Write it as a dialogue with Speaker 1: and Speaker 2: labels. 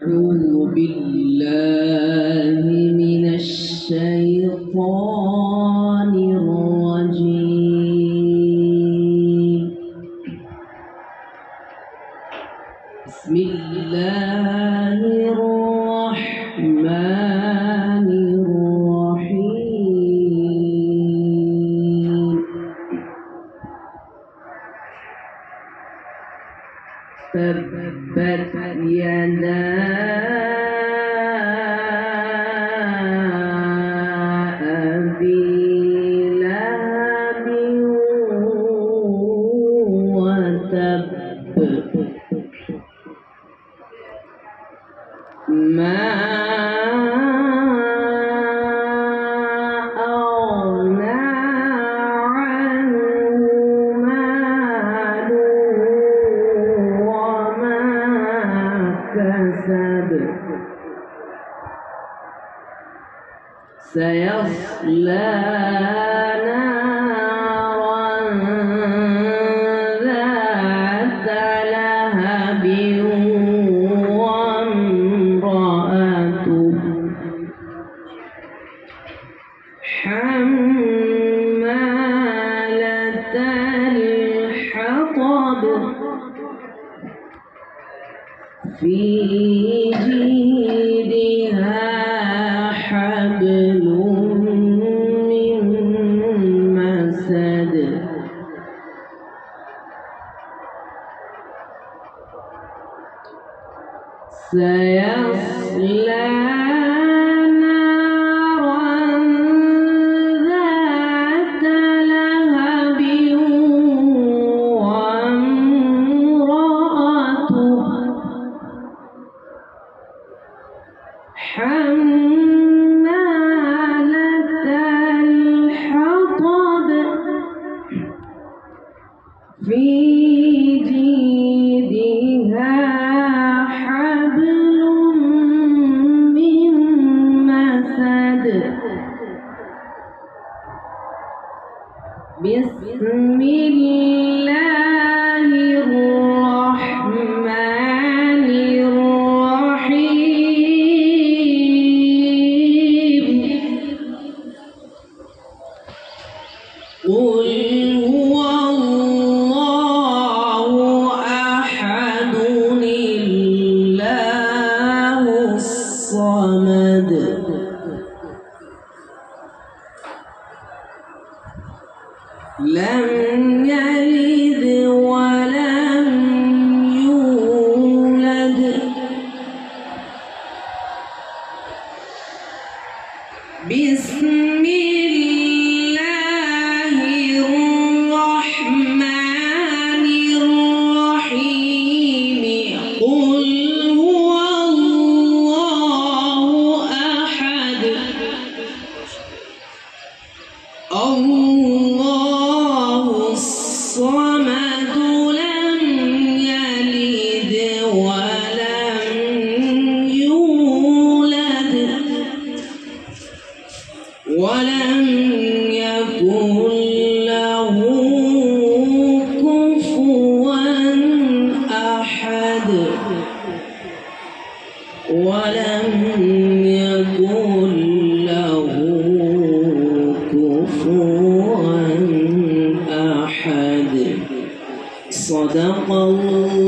Speaker 1: أعوذ بالله من الشيطان الرجيم. بسم الله الرحمن الرحيم. تبت يدا أبي لهب وتب ما أغنى عنه ماله وما كسب سيصلى نارا ذات لهب وامرأته حمالة الحطب في جيدها حبل من مسد سيصلى نارا ذات لهب وامرأته حمالة الحطب في جيدها حبل من مسد بسم الله الرحمن الرحيم. قل هو الله أحد الله الصمد لم يلد ولم يولد بسم الله الرحمن الرحيم. قل هو الله أحد الله الصمد لم يلد ولم يولد ولم يكن له كفوا أحد ولم يكن له كفوا أحد. صدق الله.